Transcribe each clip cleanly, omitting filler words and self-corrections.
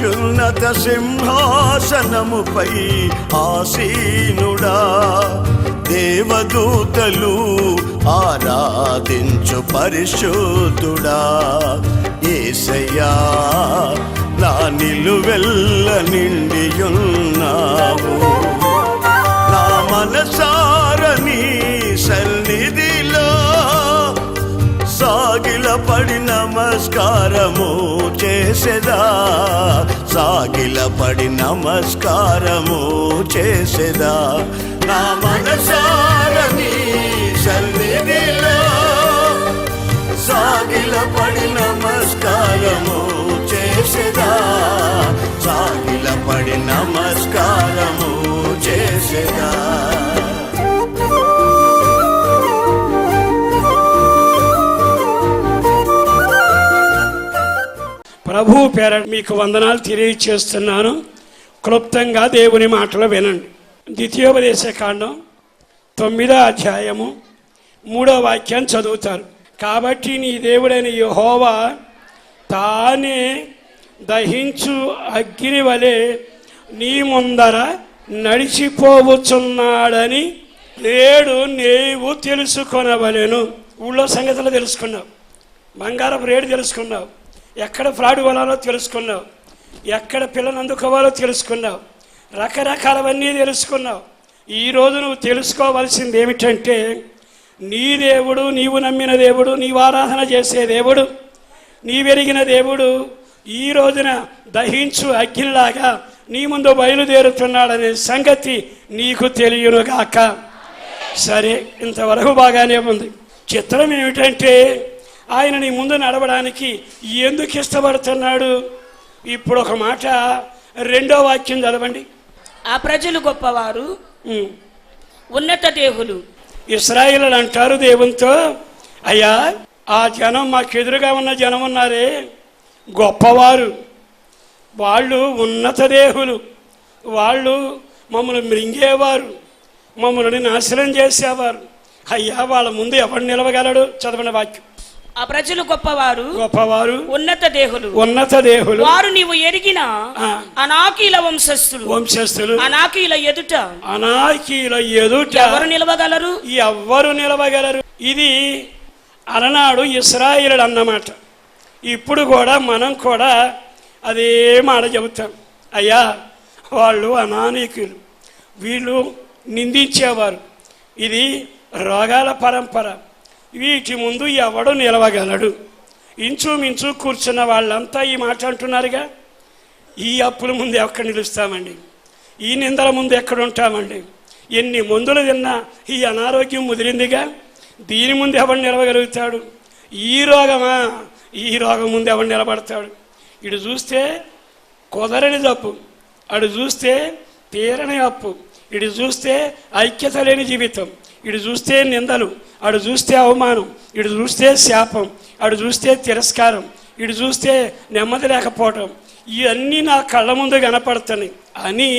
అత్యున్నత సింహాసనముపై ఆసీనుడా, దేవదూతలు ఆరాధించు పరిశుద్ధుడా. యేసయ్యా నా నిలువెల్ల నిండియున్నావు, నా మనసారని సన్నిధిలో సాగిలపడి నమస్కారము చేసేదా, సాగిలపడి నమస్కారము చేసేదా. నా మనసారని సన్నిధిలో సాగిలపడి నమస్కారము చేసేదా, సాగిలపడి నమస్కారము చేసేదా. ప్రభు పేర మీకు వందనాలు తెలియచేస్తున్నాను. క్లుప్తంగా దేవుని మాటలు వినండి. ద్వితీయోపదేశ కాండం 9వ అధ్యాయము 3వ వాక్యాన్ని చదువుతారు. కాబట్టి నీ దేవుడైన యెహోవా తానే దహించు అగ్ని వలె నీ ముందర నడిచిపోవచ్చున్నాడని నేడు నీవు తెలుసుకొనవలెను. ఊళ్ళో సంగతులు తెలుసుకున్నావు, బంగారపు రేటు తెలుసుకున్నావు, ఎక్కడ ఫ్రాడ్ కొనాలో తెలుసుకున్నావు, ఎక్కడ పిల్లలు అందుకోవాలో తెలుసుకున్నావు, రకరకాలవన్నీ తెలుసుకున్నావు. ఈరోజు నువ్వు తెలుసుకోవాల్సింది ఏమిటంటే, నీ దేవుడు, నీవు నమ్మిన దేవుడు, నీవు ఆరాధన చేసే దేవుడు, నీవెరిగిన దేవుడు ఈ రోజున దహించు అగ్నిలాగా నీ ముందు బయలుదేరుతున్నాడనే సంగతి నీకు తెలియనుగాక. సరే, ఇంతవరకు బాగానే ఉంది. చిత్రం ఏమిటంటే, ఆయన నీ ముందు నడవడానికి ఎందుకు ఇష్టపడుతున్నాడు? ఇప్పుడు ఒక మాట, 2వ వాక్యం చదవండి. ఆ ప్రజలు గొప్పవారు, ఉన్నత దేహులు. ఇశ్రాయేలు అంటారు దేవునితో, అయ్యా ఆ జనం మాకు ఎదురుగా ఉన్న జనం ఉన్నారే గొప్పవారు, వాళ్ళు ఉన్నత దేహులు, వాళ్ళు మమ్మల్ని మృంగేవారు, మమ్మల్ని నాశనం చేసేవారు. అయ్యా వాళ్ళ ముందు ఎవడు నిలవగలడు? చదవని వాక్యం. ఆ ప్రజలు గొప్పవారు, గొప్పవారు, ఉన్నత దేహులు, ఉన్నత దేహులు. వారు నీవు ఎరిగిన అనాకీల వంశస్థులు. అనాకీల ఎదుట ఎవరు నిలవగలరు? ఎవ్వరు నిలవగలరు. ఇది అలనాడు ఇశ్రాయేలు అన్నమాట. ఇప్పుడు కూడా మనం కూడా అదే మాట చెబుతాం. అయ్యా వాళ్ళు అనానీకులు, వీళ్ళు నిందించేవారు, ఇది రోగాల పరంపర, వీటి ముందు ఎవడు నిలవగలడు? ఇంచుమించు కూర్చున్న వాళ్ళంతా ఈ మాట అంటున్నారుగా. ఈ అప్పుల ముందు ఎక్కడ నిలుస్తామండి? ఈ నిందల ముందు ఎక్కడ ఉంటామండి? ఎన్ని మందులు తిన్నా ఈ అనారోగ్యం ముదిరిందిగా, దీని ముందు ఎవడు నిలవగలుగుతాడు? ఈ రోగమా, ఈ రోగం ముందు ఎవడు నిలబడతాడు? ఇటు చూస్తే కుదరని తప్పు, అటు చూస్తే తీరని అప్పు, ఇటు చూస్తే ఐక్యత లేని జీవితం, ఇటు చూస్తే నిందలు, అటు చూస్తే అవమానం, ఇటు చూస్తే శాపం, అటు చూస్తే తిరస్కారం, ఇటు చూస్తే నెమ్మది లేకపోవటం. ఇవన్నీ నా కళ్ళ ముందు కనపడుతున్నాయి అని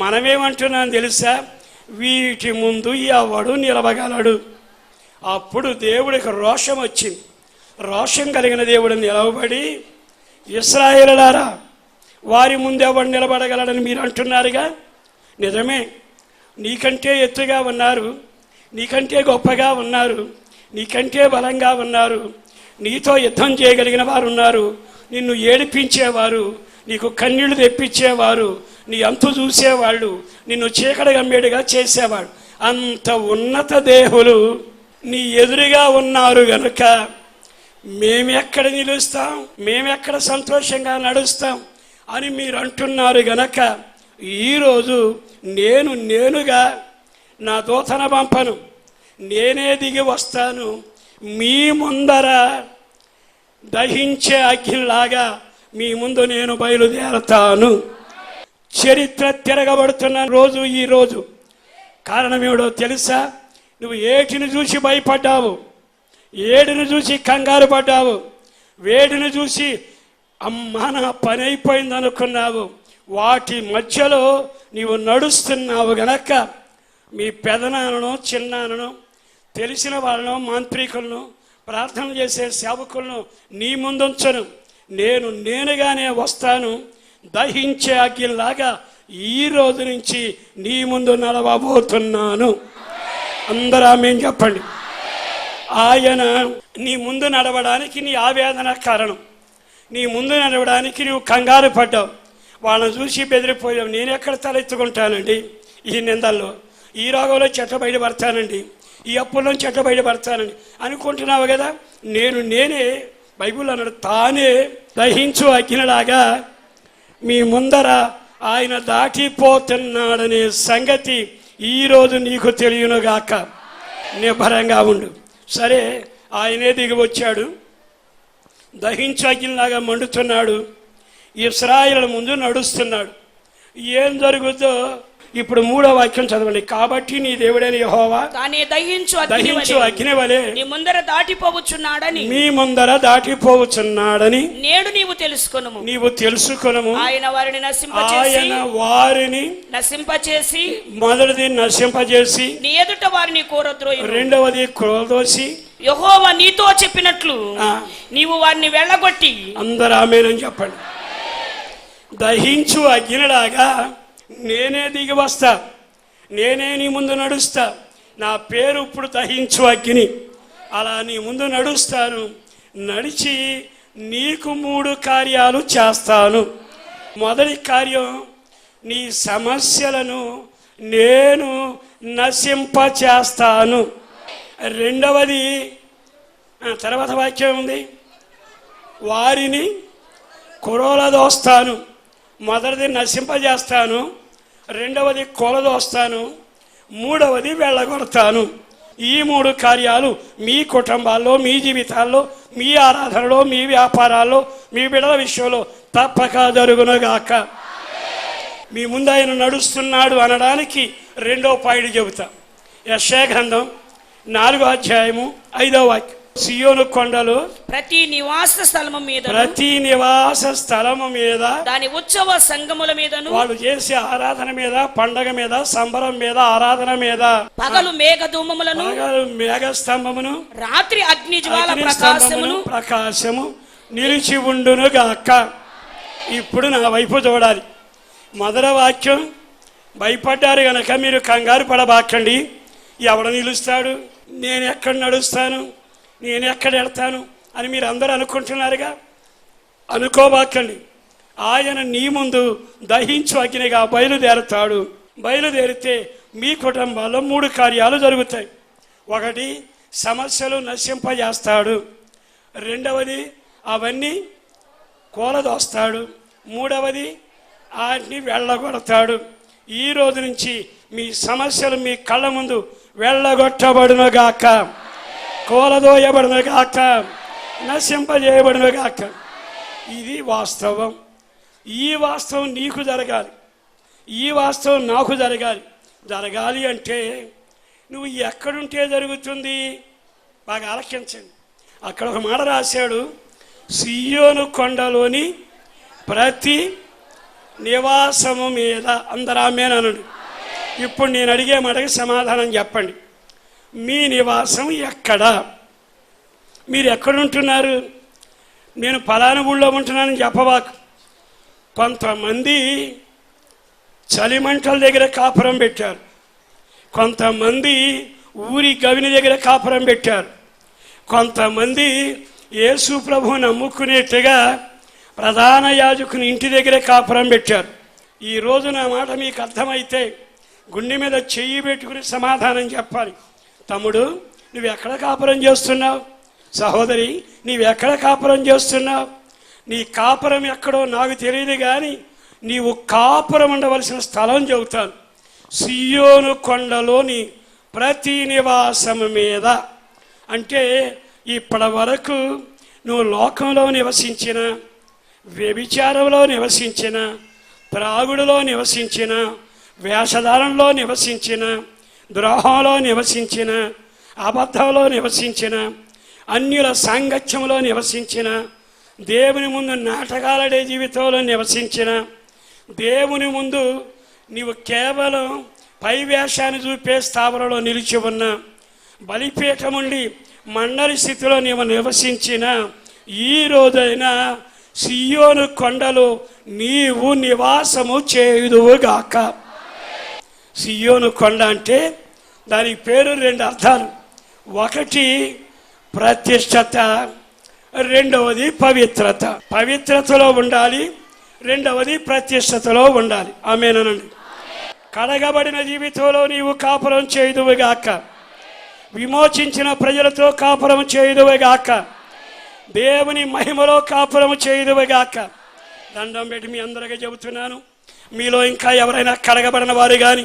మనమేమంటున్నాం తెలుసా? వీటి ముందు ఎవడు నిలవగలడు? అప్పుడు దేవుడికి రోషం వచ్చింది. రోషం కలిగిన దేవుడు నిలవబడి, ఇశ్రాయేలులారా వారి ముందు ఎవడు నిలబడగలడని మీరు అంటున్నారుగా. నిజమే, నీకంటే ఎత్తుగా ఉన్నారు, నీకంటే గొప్పగా ఉన్నారు, నీకంటే బలంగా ఉన్నారు, నీతో యుద్ధం చేయగలిగిన వారు ఉన్నారు, నిన్ను ఏడిపించేవారు, నీకు కన్నీళ్లు తెప్పించేవారు, నీ అంతు చూసేవాళ్ళు, నిన్ను చీకటి గమ్మేడుగా చేసేవాడు. అంత ఉన్నత దేహులు నీ ఎదురుగా ఉన్నారు గనుక మేమెక్కడ నిలుస్తాం, మేమెక్కడ సంతోషంగా నడుస్తాం అని మీరు అంటున్నారు గనక ఈరోజు నేనుగా నా దూతన పంపను, నేనే దిగి వస్తాను, మీ ముందర దహించే అగ్నిలాగా మీ ముందు నేను బయలుదేరతాను. చరిత్ర తిరగబడుతున్న రోజు ఈ రోజు. కారణం ఏమిటో తెలుసా? నువ్వు ఏటిని చూసి భయపడ్డావు, ఏడుని చూసి కంగారు పడ్డావు, వేడిని చూసి అమ్మా నా పని అయిపోయింది అనుకున్నావు. వాటి మధ్యలో నీవు నడుస్తున్నావు గనక మీ పెదనాన్నను, చిన్నాన్నను, తెలిసిన వాళ్ళను, మాంత్రికులను, ప్రార్థన చేసే సేవకులను నీ ముందుంచను. నేనుగానే వస్తాను, దహించే అగ్నిలాగా ఈ రోజు నుంచి నీ ముందు నడవబోతున్నాను. అందరూ ఆమేన్ చెప్పండి. ఆయన నీ ముందు నడవడానికి నీ ఆవేదన కారణం. నీ ముందు నడవడానికి నువ్వు కంగారు పడ్డావు, వాళ్ళని చూసి బెదిరిపోయావు. నేను ఎక్కడ తలెత్తుకుంటానండి ఈ నిందల్లో, ఈ రోగంలో చెట్ట బయటపడతానండి, ఈ అప్పుల్లో చెట్ట బయటపడతానండి అనుకుంటున్నావు కదా. నేనే బైబిల్ అన్నాడు, తానే దహించు అగ్నిలాగా మీ ముందర ఆయన దాటిపోతున్నాడనే సంగతి ఈరోజు నీకు తెలియనుగాక. నిబ్బరంగా ఉండు. సరే, ఆయనే దిగి వచ్చాడు, దహించు అగ్నిలాగా మండుతున్నాడు, ఇశ్రాయేలు ముందు నడుస్తున్నాడు. ఏం జరుగుతుందో ఇప్పుడు 3వ వాక్యం చదవండి. కాబట్టి నీ దేవుడైన యెహోవా తానే దహించు అగ్ని వలె నీ ముందర దాటిపోవచ్చున్నాడని, మీ ముందర దాటిపోవచ్చున్నాడని నేడు నీవు తెలుసుకొనుము. ఆయన వారిని నశింపచేసి మొదటిది నశింపజేసి నీ ఎదుట వారిని కోరద్రోయును, రెండవది క్రోధోసి యెహోవా నీతో చెప్పినట్లు నీవు వారిని వెళ్ళగొట్టి. అందరూ ఆమేన్ చెప్పండి. దహించు అగ్నిలాగా నేనే దిగి వస్తా, నేనే నీ ముందు నడుస్తా. నా పేరు ఇప్పుడు దహించు అగ్ని. అలా నీ ముందు నడుస్తాను, నడిచి నీకు 3 కార్యాలు చేస్తాను. మొదటి కార్యం, నీ సమస్యలను నేను నశింపచేస్తాను. రెండవది, తర్వాత వాక్యం ఉంది, వారిని కొరలదోస్తాను. మొదటిది నశింపజేస్తాను, రెండవది కొలదోస్తాను, మూడవది వెళ్ళగొడతాను. ఈ 3 కార్యాలు మీ కుటుంబాల్లో, మీ జీవితాల్లో, మీ ఆరాధనలో, మీ వ్యాపారాల్లో, మీ బిడ్డల విషయంలో తప్పక జరుగునుగాక. మీ ముందు ఆయన నడుస్తున్నాడు అనడానికి 2వ పాయింట్ చెబుతా. యెషయా గ్రంథం 4వ అధ్యాయము 5వ వాక్యం. సియోను కొండలు ప్రతి నివాస స్థలము మీద దాని ఉత్సవ సంగముల మీదను వాళ్ళు చేసే ఆరాధన మీద, పండగ మీద, సంబరం మీద, ఆరాధన మీద పగలు మేఘ స్తంభమును రాత్రి అగ్ని జ్వాల ప్రకాశము నిలిచి ఉండునుగాక. ఇప్పుడు నా వైపు చూడాలి. మొదటి వాక్యం, భయపడ్డారు గనక మీరు కంగారు పడబాకండి. ఎవడు నిలుస్తాడు, నేను ఎక్కడ నడుస్తాను, నేను ఎక్కడ వెళ్తాను అని మీరు అందరూ అనుకుంటున్నారుగా. అనుకోబాకండి. ఆయన నీ ముందు దహించు అగ్నిగా బయలుదేరుతాడు. బయలుదేరితే మీ కుటుంబాల్లో 3 కార్యాలు జరుగుతాయి. ఒకటి, సమస్యలు నశింపజేస్తాడు. రెండవది, అవన్నీ కూలదోస్తాడు. మూడవది, వాటిని వెళ్ళగొడతాడు. ఈ రోజు నుంచి మీ సమస్యలు మీ కళ్ళ ముందు వెళ్ళగొట్టబడునుగాక, కూలదోయబడునుగాక, నశింపజేయబడునుగాక. ఇది వాస్తవం. ఈ వాస్తవం నీకు జరగాలి, ఈ వాస్తవం నాకు జరగాలి. జరగాలి అంటే నువ్వు ఎక్కడుంటే జరుగుతుంది. బాగా ఆలకించండి. అక్కడ ఒక మాట రాశాడు, సియోను కొండలోని ప్రతి నివాసము మీద. అందరూ ఆమేన్ అనండి. ఇప్పుడు నేను అడిగే మాటకి సమాధానం చెప్పండి. మీ నివాసం ఎక్కడ? మీరు ఎక్కడుంటున్నారు? నేను పలానా ఊళ్ళో ఉంటున్నానని చెప్పబాకు. కొంతమంది చలిమంటల దగ్గర కాపురం పెట్టారు, కొంతమంది ఊరి గవిని దగ్గర కాపురం పెట్టారు, కొంతమంది యేసు ప్రభువుని నమ్ముకునేట్టుగా ప్రధాన యాజకుని ఇంటి దగ్గర కాపురం పెట్టారు. ఈరోజు నా మాట మీకు అర్థమైతే గుండె మీద చెయ్యి పెట్టుకుని సమాధానం చెప్పాలి. తమ్ముడు, నువ్వు ఎక్కడ కాపురం చేస్తున్నావు? సహోదరి, నీవెక్కడ కాపురం చేస్తున్నావు? నీ కాపురం ఎక్కడో నాకు తెలియదు, కానీ నీవు కాపురం ఉండవలసిన స్థలం చెబుతాను. సియోను కొండలోని ప్రతి నివాసము మీద. అంటే ఇప్పటి వరకు నువ్వు లోకంలో నివసించిన, వ్యభిచారంలో నివసించిన, త్రాగుడులో నివసించిన, వేషధారంలో నివసించిన, ద్రోహంలో నివసించిన, అబద్ధంలో నివసించిన, అన్యుల సాంగత్యంలో నివసించిన, దేవుని ముందు నాటకాలడే జీవితంలో నివసించిన, దేవుని ముందు నీవు కేవలం పై వేషాన్ని చూపే స్థావరంలో నిలిచి ఉన్న, బలిపీఠముండి మండలి స్థితిలో నీవు నివసించిన, ఈ రోజైనా సియోను కొండలు నీవు నివాసము చేయుదువుగాక. సియోను కొండ అంటే దానికి పేరు 2 అర్థాలు. ఒకటి ప్రతిష్టత, రెండవది పవిత్రత. పవిత్రతలో ఉండాలి, రెండవది ప్రతిష్టతలో ఉండాలి. ఆమేనండి. కడగబడిన జీవితంలో నీవు కాపురం చేయుదువుగాక. విమోచించిన ప్రజలతో కాపురం చేయుదువుగాక. దేవుని మహిమలో కాపురం చేయుదువుగాక. దండం పెట్టి మీ అందరికీ చెబుతున్నాను, మీలో ఇంకా ఎవరైనా కడగబడిన వారు కానీ,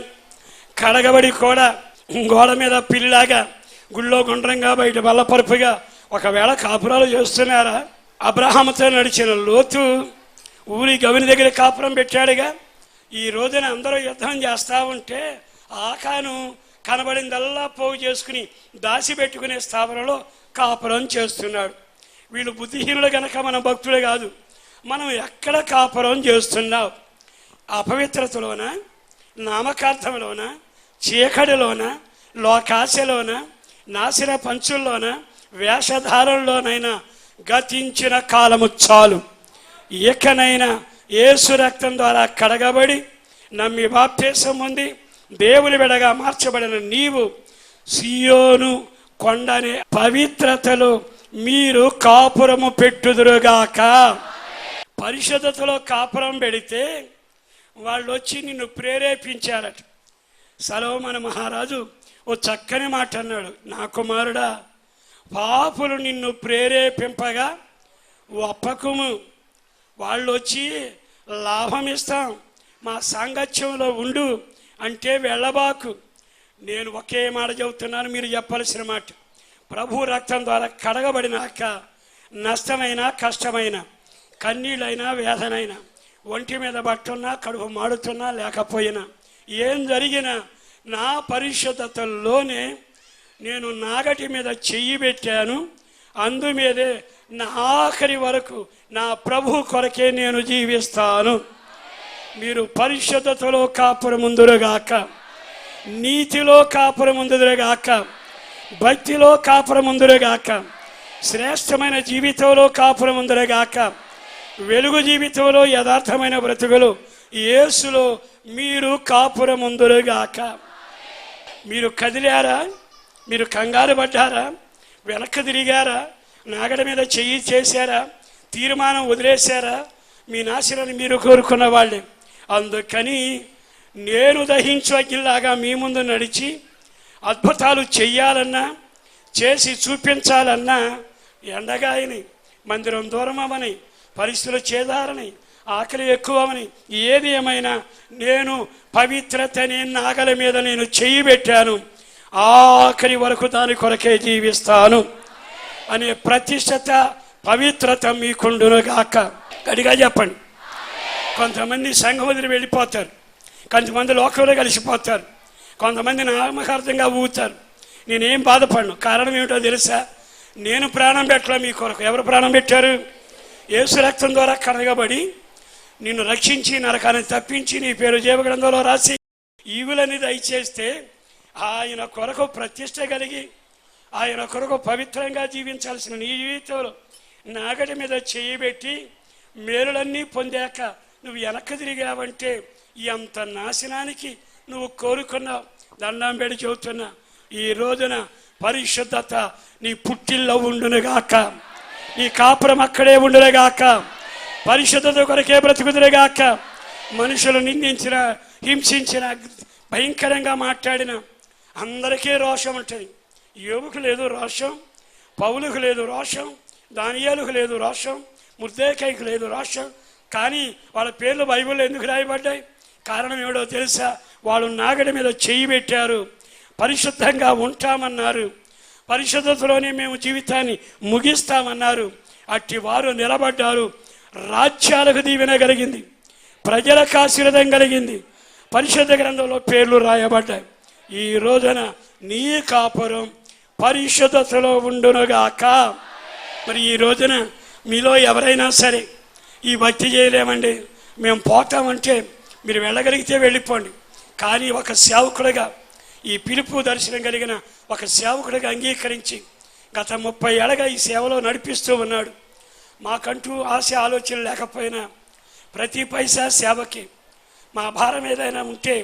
కడగబడి కూడా గోడ మీద పిల్లిలాగా గుళ్ళో గుండ్రంగా బయట బల్లపరుపుగా ఒకవేళ కాపురాలు చేస్తున్నారా? అబ్రహాముతో నడిచిన లోతు ఊరి గవిని దగ్గర కాపురం పెట్టాడుగా. ఈ రోజున అందరూ యుద్ధం చేస్తూ ఉంటే ఆకాను కనబడిందల్లా పోగు చేసుకుని దాసి పెట్టుకునే స్థావరలో కాపురం చేస్తున్నాడు. వీళ్ళు బుద్ధిహీనులు కనుక మనం భక్తులే కాదు. మనం ఎక్కడ కాపురం చేస్తున్నావు? అపవిత్రతలోన, నామకార్థంలోన, చీకటిలోన, లోకాశలోన, నాశన పంచుల్లోన, వేషధారంలోనైనా గతించిన కాలము చాలు. ఇకనైనా యేసు రక్తం ద్వారా కడగబడి నమ్మి బాప్తిసం పొంది దేవుని బిడ్డగా మార్చబడిన నీవు సియోను కొండనే పవిత్రతలో మీరు కాపురము పెట్టుదురుగాక. పరిశుద్ధతలో కాపురం పెడితే వాళ్ళు వచ్చి నిన్ను ప్రేరేపించారట. సలోమోను మహారాజు ఓ చక్కని మాట అన్నాడు, నా కుమారుడా, పాపులు నిన్ను ప్రేరేపింపగా ఒప్పకుము. వాళ్ళు వచ్చి లాభం ఇస్తాం, మా సాంగత్యంలో ఉండు అంటే వెళ్ళబాకు. నేను ఒకే మాట చెబుతున్నాను, మీరు చెప్పాల్సిన మాట. ప్రభు రక్తం ద్వారా కడగబడినాక నష్టమైన, కష్టమైన, కన్నీళ్ళైనా, వేదనైనా, ఒంటి మీద బట్టున్నా, కడుపు మాడుతున్నా, లేకపోయినా, ఏం జరిగినా నా పరిశుద్ధతలోనే నేను నాగటి మీద చెయ్యి పెట్టాను. అందు మీదే నా ఆఖరి వరకు నా ప్రభు కొరకే నేను జీవిస్తాను. మీరు పరిశుద్ధతలో కాపురముందురుగాక, నీతిలో కాపురముందురుగాక, భక్తిలో కాపురముందురుగాక, శ్రేష్టమైన జీవితంలో కాపురముందురుగాక, వెలుగు జీవితంలో యథార్థమైన బ్రతుకులు యేసులో మీరు కాపురముందురుగాక. మీరు కదిలారా? మీరు కంగారు పడ్డారా? వెనక్కి తిరిగారా? నాగడ మీద చెయ్యి చేశారా? తీర్మానం వదిలేశారా? మీ నాశనాన్ని మీరు కోరుకున్న వాళ్ళే. అందుకని నేను దహించు అగ్నిలాగా మీ ముందు నడిచి అద్భుతాలు చెయ్యాలన్నా, చేసి చూపించాలన్నా ఎండగాయని, మందిరం దూరం అవని, పరిస్థితులు చేదారని, ఆకలి ఎక్కువని, ఏది ఏమైనా నేను పవిత్రతని నాగల మీద నేను చెయ్యి పెట్టాను, ఆఖరి వరకు దాని కొరకే జీవిస్తాను అనే ప్రతిష్టత, పవిత్రత మీకుండునుగాక. గడిగా చెప్పండి. కొంతమంది సంఘం వదిలి వెళ్ళిపోతారు, కొంతమంది లోకంలో కలిసిపోతారు, కొంతమంది నామకార్థంగా ఊగుతారు. నేనేం బాధపడను. కారణం ఏమిటో తెలుసా? నేను ప్రాణం పెట్టలే మీ కొరకు. ఎవరు ప్రాణం పెట్టారు? యేసు రక్తం ద్వారా కడగబడి నిన్ను రక్షించి నరకాన్ని తప్పించి నీ పేరు జీవగ్రంథంలో రాసి ఈవులని దయచేస్తే ఆయన కొరకు ప్రతిష్ట కలిగి ఆయన కొరకు పవిత్రంగా జీవించాల్సిన నీ జీవితంలో నాగటి మీద చేయబెట్టి మేలులన్నీ పొందాక నువ్వు వెనక్కి తిరిగావంటే ఎంత నాశనానికి నువ్వు కోరుకున్నావు. దండం పెడి చెబుతున్నా, ఈ రోజున పరిశుద్ధత నీ పుట్టిల్లో ఉండునుగాక, నీ కాపురం అక్కడే ఉండునుగాక, పరిశుద్ధత కొరకే బ్రతుకుదురుగాక. మనుషులు నిందించిన, హింసించిన, భయంకరంగా మాట్లాడిన అందరికీ రోషం ఉంటుంది. యోబుకు లేదు రోషం, పౌలుకు లేదు రోషం, దానియేలుకు లేదు రోషం, ముర్దెకైకు లేదు రోషం. కానీ వాళ్ళ పేర్లు బైబిల్లో ఎందుకు రాయబడ్డాయి? కారణం ఏమిటో తెలుసా? వాళ్ళు నాగడి మీద చెయ్యి పెట్టారు, పరిశుద్ధంగా ఉంటామన్నారు, పరిశుద్ధతలోనే మేము జీవితాన్ని ముగిస్తామన్నారు. అట్టి వారు నిలబడ్డారు. రాజ్యాలకు దీవెన కలిగింది, ప్రజలకు ఆశీర్వాదం కలిగింది, పరిశుద్ధ గ్రంథంలో పేర్లు రాయబడ్డాయి. ఈ రోజున నీ కాపురం పరిశుద్ధతలో ఉండునుగాక. మరి ఈ రోజున మీలో ఎవరైనా సరే ఈ భక్తి చేయలేమండి, మేము పోతామంటే మీరు వెళ్ళగలిగితే వెళ్ళిపోండి. కానీ ఒక సేవకుడిగా, ఈ పిలుపు దర్శనం కలిగిన ఒక సేవకుడిగా అంగీకరించి గత 30 ఏళ్ళగా ఈ సేవలో నడిపిస్తూ ఉన్నాడు. మాకంటూ ఆశ ఆలోచన లేకపోయినా ప్రతి పైసా సేవకి మా భారం ఏదైనా ఉంటే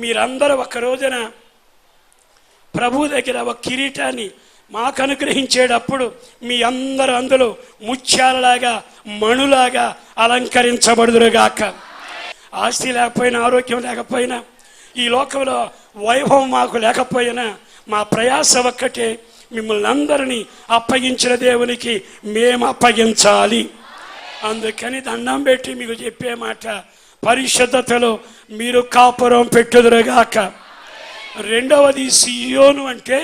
మీరందరూ ఒక రోజున ప్రభు దగ్గర ఒక కిరీటాన్ని మాకు అనుగ్రహించేటప్పుడు మీ అందరూ అందులో ముత్యాలలాగా మణులాగా అలంకరించబడుదురుగాక. ఆస్తి లేకపోయినా, ఆరోగ్యం లేకపోయినా, ఈ లోకంలో వైభవం మాకు లేకపోయినా మా ప్రయాస ఒక్కటే మిమ్మల్ని అందరినీ అప్పగించిన దేవునికి మేము అప్పగించాలి. అందుకని దండం పెట్టి మీకు చెప్పే మాట, పరిశుద్ధతలో మీరు కాపురం పెట్టుదురుగాక. రెండవది సియోను అంటే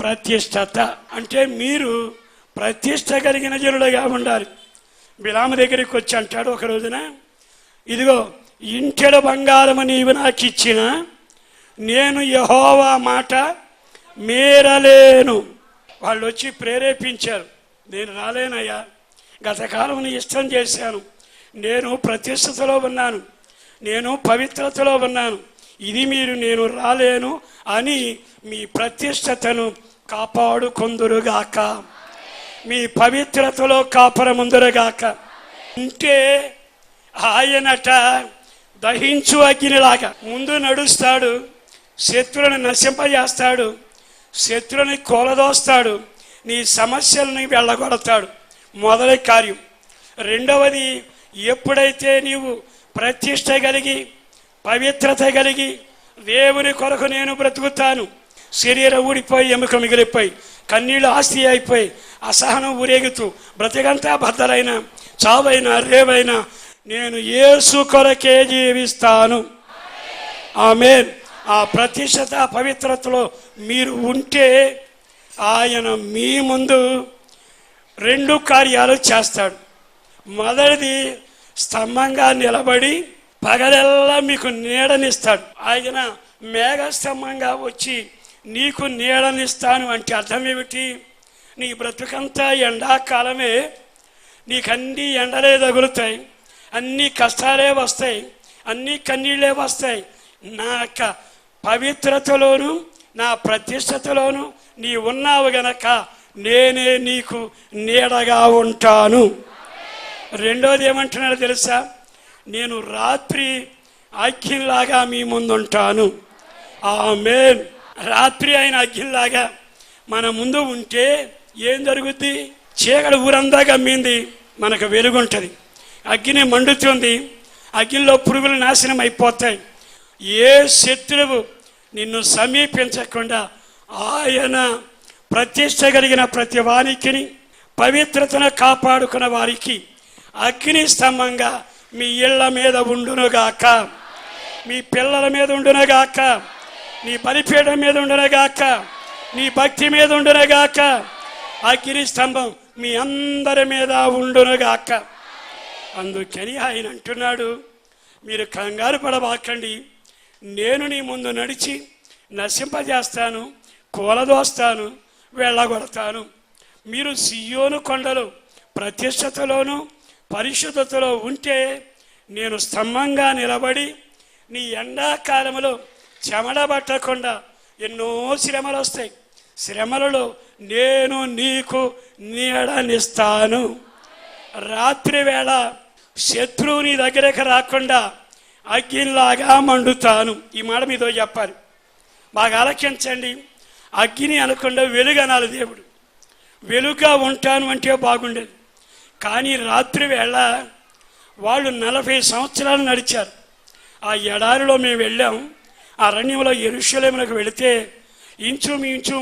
ప్రతిష్టత. అంటే మీరు ప్రతిష్ట కలిగిన జనులుగా ఉండాలి. బిలాము దగ్గరికి వచ్చి అంటాడు ఒక రోజున, ఇదిగో ఇంటెడ బంగారము నీవు నాకు ఇచ్చిన నేను యెహోవా మాట మీరలేను. వాళ్ళు వచ్చి ప్రేరేపించారు, నేను రాలేనయ్యా, గతకాలం నీ ఇష్టం చేశాను, నేను ప్రతిష్టతలో ఉన్నాను, నేను పవిత్రతలో ఉన్నాను, ఇది మీరు నేను రాలేను అని మీ ప్రతిష్టతను కాపాడుకొందురుగాక, మీ పవిత్రతలో కాపురముందురుగాక. ఉంటే ఆయనట దహించు అగ్నిలాగా ముందు నడుస్తాడు, శత్రువులను నశింపజేస్తాడు, శత్రువుని కూలదోస్తాడు, నీ సమస్యలని వెళ్ళగొడతాడు. మొదటి కార్యం. రెండవది, ఎప్పుడైతే నీవు ప్రతిష్ట కలిగి పవిత్రత కలిగి దేవుని కొరకు నేను బ్రతుకుతాను, శరీరం ఊడిపోయి ఎముక మిగిలిపోయి కన్నీళ్ళు ఆస్తి అయిపోయి అసహనం ఊరేగుతూ బ్రతికంతా బద్దలైన చావైనా రేవైనా నేను యేసు కొరకే జీవిస్తాను. ఆమేన్. ఆ ప్రతిష్ఠత పవిత్రతలో మీరు ఉంటే ఆయన మీ ముందు రెండు కార్యాలు చేస్తాడు. మొదటిది, స్తంభంగా నిలబడి పగలెల్లా మీకు నీడనిస్తాడు. ఆయన మేఘస్తంభంగా వచ్చి నీకు నీడనిస్తాను అంటే అర్థం ఏమిటి? నీ బ్రతుకంతా ఎండాకాలమే, నీకన్నీ ఎండలే తగులుతాయి, అన్ని కష్టాలే వస్తాయి, అన్ని కన్నీళ్ళే వస్తాయి. నా పవిత్రతలోను నా ప్రతిష్టతలోను నీ ఉన్నావు గనక నేనే నీకు నీడగా ఉంటాను. రెండోది ఏమంటున్నాడు తెలుసా? నేను రాత్రి అగ్నిలాగా మీ ముందుంటాను. ఆమేన్. రాత్రి అయిన అగ్నిలాగా మన ముందు ఉంటే ఏం జరుగుద్ది? చీకటి ఊరంతా గమ్మింది, మనకు వెలుగుంటుంది. అగ్ని మండుతుంది, అగ్నిలో పురుగులు నాశనం అయిపోతాయి. ఏ శత్రువు నిన్ను సమీపించకుండా ఆయన ప్రతిష్ట కలిగిన ప్రతి వారికి, పవిత్రతను కాపాడుకున్న వారికి అగ్ని స్తంభంగా మీ ఇళ్ల మీద ఉండునుగాక, మీ పిల్లల మీద ఉండునుగాక, నీ బలిపీఠం మీద ఉండునుగాక, నీ భక్తి మీద ఉండునుగాక. అగ్ని స్తంభం మీ అందరి మీద ఉండునుగాక. అందుకని ఆయన అంటున్నాడు, మీరు కంగారు పడబాకండి, నేను నీ ముందు నడిచి నశింపజేస్తాను, కూలదోస్తాను, వెళ్ళగొడతాను. మీరు సియోను కొండలు ప్రతిష్టతలోను పరిశుద్ధతలో ఉంటే నేను స్తంభంగా నిలబడి నీ ఎండాకాలంలో చెమడబట్టకుండా ఎన్నో శ్రమలు వస్తాయి, శ్రమలలో నేను నీకు నీడనిస్తాను. రాత్రి వేళ శత్రువు నీ దగ్గరకు రాకుండా అగ్నిలాగా మండుతాను. ఈ మాట మీతో చెప్పాలి, బాగా ఆలకించండి. అగ్ని అనకుండా వెలుగు అనాలి. దేవుడు వెలుగుగా ఉంటాను అంటే బాగుండేది. కానీ రాత్రి వేళ వాళ్ళు 40 సంవత్సరాలు నడిచారు. ఆ ఎడారిలో మేము వెళ్ళాం. అరణ్యంలో యెరూషలేమునకు వెళితే ఇంచుమించు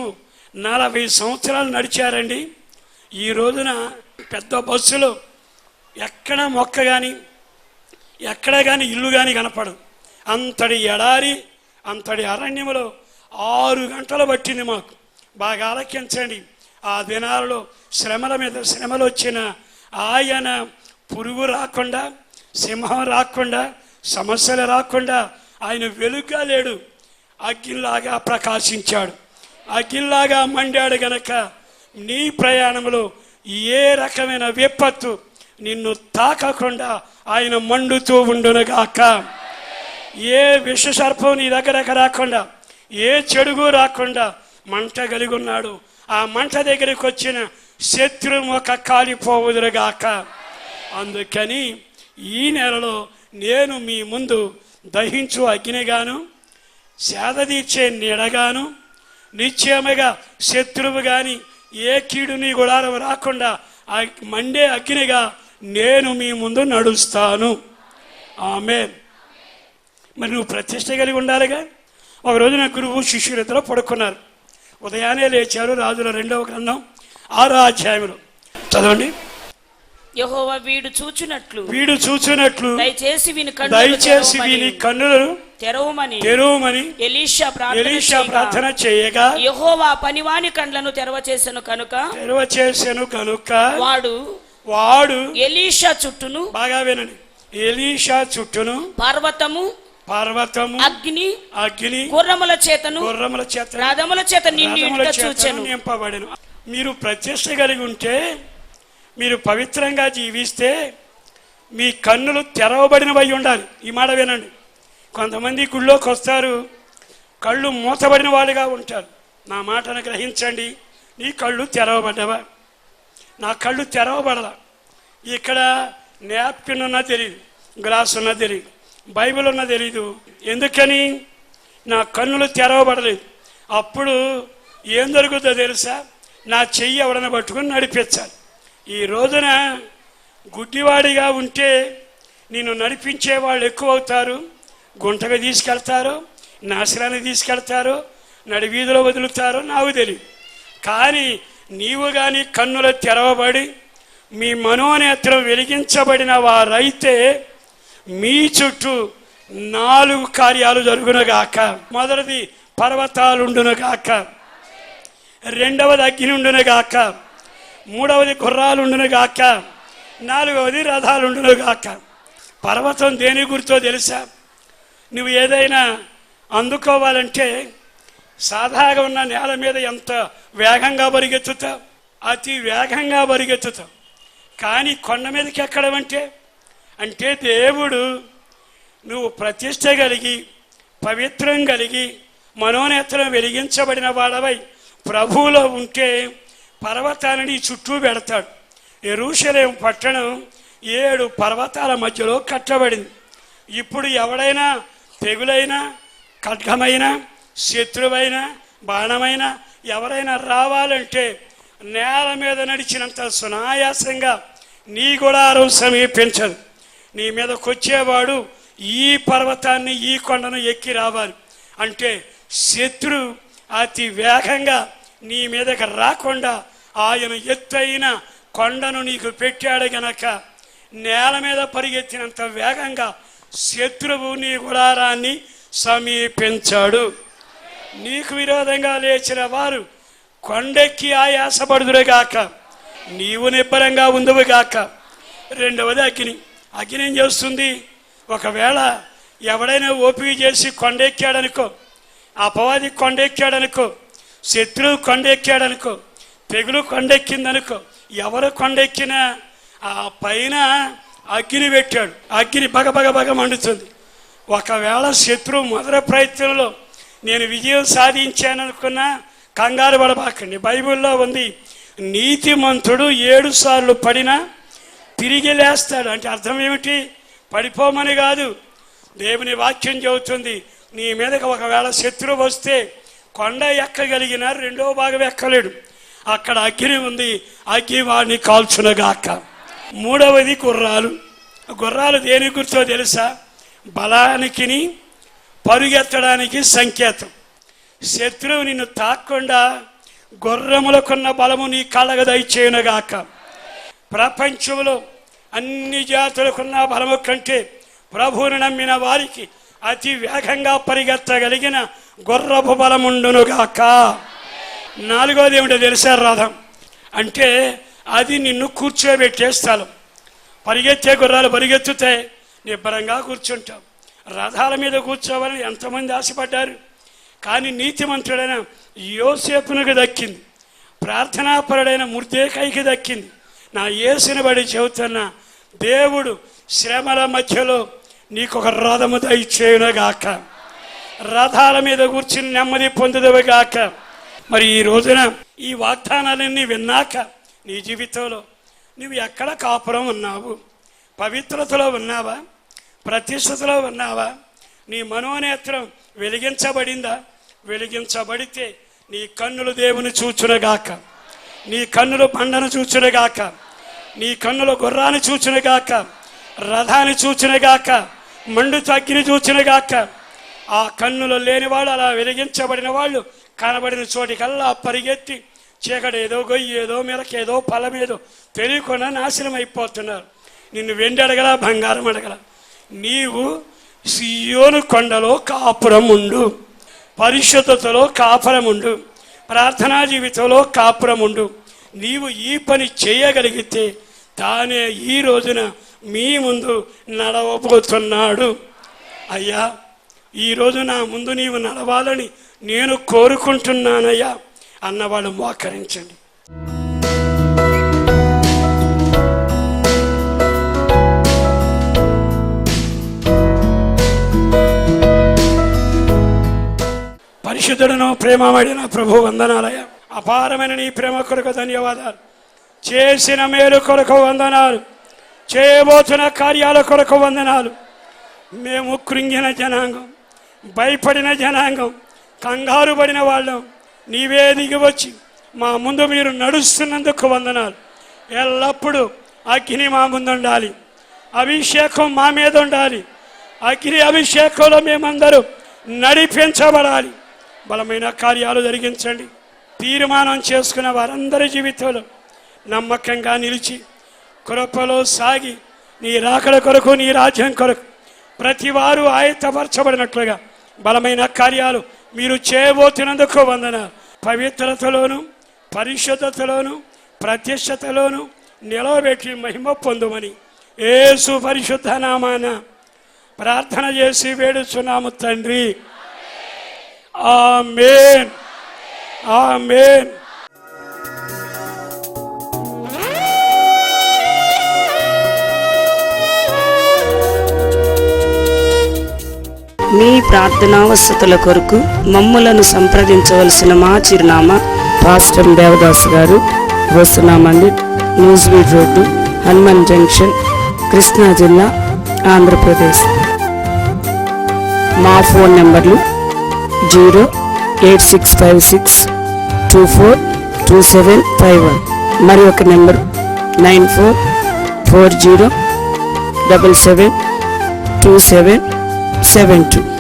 40 సంవత్సరాలు నడిచారండి. ఈ రోజున పెద్ద బస్సులో ఎక్కడ మొక్క కానీ ఎక్కడ కానీ ఇల్లు కానీ కనపడదు. అంతటి ఎడారి, అంతటి అరణ్యంలో 6 గంటలు పట్టింది మాకు. బాగా ఆలకించండి. ఆ దినాలలో శ్రమల మీద శ్రమలు వచ్చిన ఆయన పురుగు రాకుండా, సింహం రాకుండా, సమస్యలు రాకుండా ఆయన వెలుగుగా లేడు, అగ్నిలాగా ప్రకాశించాడు, అగ్నిలాగా మండాడు. గనక నీ ప్రయాణంలో ఏ రకమైన విపత్తు నిన్ను తాకకుండా ఆయన మండుతూ ఉండునుగాక. ఏ విషసర్పం నీ దగ్గరకు రాకుండా, ఏ చెడుగు రాకుండా మంట కలిగి ఉన్నాడు. ఆ మంట దగ్గరికి వచ్చిన శత్రుముఖ కాలిపోవుదురుగాక. అందుకని ఈ నెలలో నేను మీ ముందు దహించు అగ్నిగాను సేదదీర్చే నీడగాను నిశ్చయముగా శత్రువు కానీ ఏ కీడు నీ గుడారం రాకుండా మండే అగ్నిగా నేను మీ ముందు నడుస్తాను. ఆమేన్. మరి నువ్వు ప్రతిష్ట కలిగి ఉండాలిగా. ఒకరోజు నా గురువు శిష్యులిద్దరూ పడుకున్నారు. ఉదయాన్నే లేచారు. రాజుల 2వ గ్రంథం 6వ అధ్యాయంలో చదవండి. యెహోవా వీడు చూచునట్లు దయచేసి వీని కన్నులను తెరవమని ఎలీషా ప్రార్థన చేయగా యెహోవా పనివాని కండ్లను తెరవ చేసెను కనుక వాడు ఎలీషా చుట్టూను, బాగా వినండి, ఎలీషా చుట్టూను పర్వతము అగ్ని గుర్రముల చేతను రథముల చేత నింపబడెను. మీరు ప్రతిష్ట కలిగి ఉంటే, మీరు పవిత్రంగా జీవిస్తే మీ కన్నులు తెరవబడినవై ఉండాలి. ఈ మాట వినండి. కొంతమంది గుళ్ళోకి వస్తారు, కళ్ళు మూతబడిన వాళ్ళుగా ఉంటారు. నా మాటను గ్రహించండి. నీ కళ్ళు తెరవబడ్డవా? నా కళ్ళు తెరవబడలా. ఇక్కడ నాప్కిన్ ఉన్నా తెలియదు, గ్లాస్ ఉన్నా తెలియదు, బైబిల్ ఉన్నా తెలీదు. ఎందుకని? నా కన్నులు తెరవబడలేదు. అప్పుడు ఏం జరుగుతుందో తెలుసా? నా చెయ్యి ఎవడన పట్టుకుని నడిపించాలి. ఈ రోజున గుడ్డివాడిగా ఉంటే నిన్ను నడిపించే వాళ్ళు ఎక్కువ అవుతారు. గుంటగా తీసుకెళ్తారు, నాశనాన్ని తీసుకెళ్తారు, నడివీధిలో వదులుతారు, నాకు తెలియదు. కానీ నీవు కానీ కన్నులు తెరవబడి మీ మనోనేత్రం వెలిగించబడిన వారైతే మీ చుట్టూ 4 కార్యాలు జరుగునుగాక. మొదటిది పర్వతాలుండునుగాక, 2వది అగ్ని ఉండునుగాక, 3వది గుర్రాలుండునుగాక, 4వది రథాలుండునుగాక. పర్వతం దేని గుర్తో తెలుసా? నువ్వు ఏదైనా అందుకోవాలంటే సాధాగా ఉన్న నేల మీద ఎంత వేగంగా పరిగెత్తుతావు, అతి వేగంగా పరిగెత్తుతావు. కానీ కొండ మీదకి ఎక్కడం అంటే దేవుడు నువ్వు ప్రతిష్ట కలిగి పవిత్రం కలిగి మనోనేత్రం వెలిగించబడిన వాడవై ప్రభువులో ఉంటే పర్వతాలని చుట్టూ పెడతాడు. యెరూషలేము పట్టణం 7 పర్వతాల మధ్యలో కట్టబడింది. ఇప్పుడు ఎవడైనా తెగులైనా ఖడ్గమైనా శత్రువైనా బాణమైనా ఎవరైనా రావాలంటే నేల మీద నడిచినంత సునాయాసంగా నీ గుడారం సమీపించదు. నీ మీదకి వచ్చేవాడు ఈ పర్వతాన్ని ఈ కొండను ఎక్కి రావాలి. అంటే శత్రు అతి వేగంగా నీ మీదకి రాకుండా ఆయన ఎత్తైన కొండను నీకు పెట్టాడు గనక నేల మీద పరిగెత్తినంత వేగంగా శత్రువు నీ గుడారాన్ని సమీపించాడు. నీకు విరోధంగా లేచిన వారు కొండెక్కి ఆయాసపడుదురుగాక, నీవు నిబ్బరంగా ఉందువుగాక. 2వది అగ్ని. అగ్ని ఏం చేస్తుంది? ఒకవేళ ఎవడైనా ఓపిక చేసి కొండెక్కాడనుకో, అపవాది కొండెక్కాడనుకో, శత్రువు కొండెక్కాడనుకో, తెగులు కొండెక్కిందనుకో, ఎవరు కొండెక్కినా ఆ పైన అగ్ని పెట్టాడు. అగ్ని బగ మండుతుంది. ఒకవేళ శత్రువు మొదటి ప్రయత్నంలో నేను విజయం సాధించాననుకున్నా కంగారు పడబాకండి. బైబిల్లో ఉంది, నీతిమంతుడు 7 సార్లు పడినా తిరిగి లేస్తాడు. అంటే అర్థం ఏమిటి? పడిపోమని కాదు. దేవుని వాక్యం చెబుతుంది, నీ మీదకి ఒకవేళ శత్రువు వస్తే కొండ ఎక్కగలిగిన 2వ భాగం ఎక్కలేడు. అక్కడ అగ్ని ఉంది, అగ్ని వాడిని కాల్చునగాక. 3వది గుర్రాలు. గుర్రాలు దేని గుర్తో తెలుసా? బలానికి పరుగెత్తడానికి సంకేతం. శత్రువు నిన్ను తాక్కుండా గుర్రములకున్న బలము నీ కళ్ళకు దయచేయునుగాక. ప్రపంచంలో అన్ని జాతులకున్న బలము కంటే ప్రభువును నమ్మిన వారికి అతి వేగంగా పరిగెత్తగలిగిన గుర్రపు బలముండునుగాక. 4వది ఏమిటో తెలుసా? రథం. అంటే అది నిన్ను కూర్చోబెట్టే స్థలం. పరిగెత్తే గుర్రాలు పరిగెత్తుతాయి, నిబ్బరంగా కూర్చుంటావు. రథాల మీద కూర్చోవాలని ఎంతమంది ఆశపడ్డారు. కానీ నీతిమంతుడైన యోసేపునకు దక్కింది, ప్రార్థనాపరుడైన మొర్దెకైకి దక్కింది. నా యేసుని బడి చెబుతున్నా, దేవుడు శ్రమల మధ్యలో నీకొక రథము దయచేయునుగాక. రథాల మీద కూర్చుని నెమ్మది పొందుదువుగాక. మరి ఈ రోజున ఈ వాగ్దానాలన్నీ విన్నాక నీ జీవితంలో నువ్వు ఎక్కడ కాపురం ఉన్నావు? పవిత్రతలో ఉన్నావా? ప్రతిష్టతలో ఉన్నావా? నీ మనోనేత్రం వెలిగించబడిందా? వెలిగించబడితే నీ కన్నులు దేవుని చూచునుగాక, నీ కన్నులు బండను చూచునుగాక, నీ కన్నులు గుర్రాన్ని చూచునుగాక, రథాన్ని చూచునుగాక, మండుతో అగ్గిని చూచునుగాక. ఆ కన్నులు లేనివాడు, అలా వెలిగించబడిన వాళ్ళు కనబడిన చోటికల్లా పరిగెత్తి చీకటి ఏదో గొయ్యి ఏదో మెలకేదో ఫలమేదో తెలియకుండా నాశనం అయిపోతున్నారు. నిన్ను వెండి అడగల, బంగారం అడగల. నీవు సియోను కొండలో కాపురం ఉండు, పరిశుద్ధతలో కాపురం ఉండు, ప్రార్థనా జీవితంలో కాపురం ఉండు. నీవు ఈ పని చేయగలిగితే తానే ఈ రోజున మీ ముందు నడవబోతున్నాడు. అయ్యా, ఈరోజు నా ముందు నీవు నడవాలని నేను కోరుకుంటున్నానయ్యా అన్నవాళ్ళు మోకరించండి. పరిశుద్ధుడను ప్రేమమడిన ప్రభు వందనాలయ్యా. అపారమైన నీ ప్రేమ కొరకు ధన్యవాదాలు. చేసిన మేలు కొరకు వందనాలు, చేయబోతున్న కార్యాల కొరకు వందనాలు. మేము కృంగిన జనాంగం, భయపడిన జనాంగం, కంగారు పడిన వాళ్ళం, నీవే దిగి వచ్చి మా ముందు మీరు నడుస్తున్నందుకు వందనాలు. ఎల్లప్పుడూ అగ్ని మా ముందు ఉండాలి, అభిషేకం మా మీద ఉండాలి. అగ్ని అభిషేకంలో మేమందరూ నడిపించబడాలి. బలమైన కార్యాలు జరిగించండి. తీర్మానం చేసుకున్న వారందరి జీవితంలో నమ్మకంగా నిలిచి కృపలో సాగి నీ రాకడ కొరకు, నీ రాజ్యం కొరకు ప్రతి వారు ఆయత్తపరచబడినట్లుగా బలమైన కార్యాలు మీరు చేయబోతున్నందుకు వందనాలు. పవిత్రతలోను, పరిశుద్ధతలోను, ప్రత్యక్షతలోను నిలవబెట్టి మహిమ పొందుమని యేసు పరిశుద్ధ నామాన ప్రార్థన చేసి వేడుచున్నాము తండ్రి. ఆమేన్, ఆమేన్. మీ ప్రార్థనావసతుల కొరకు మమ్ములను సంప్రదించవలసిన మా చిరునామా పాస్టర్ దేవదాస్ గారు, వస్తున్నా మందిర్, న్యూస్వీడ్ రోడ్డు, హనుమాన్ జంక్షన్, కృష్ణా జిల్లా, ఆంధ్రప్రదేశ్. మా ఫోన్ నెంబర్లు 08656242751, మరి ఒక నెంబర్ 9440772772.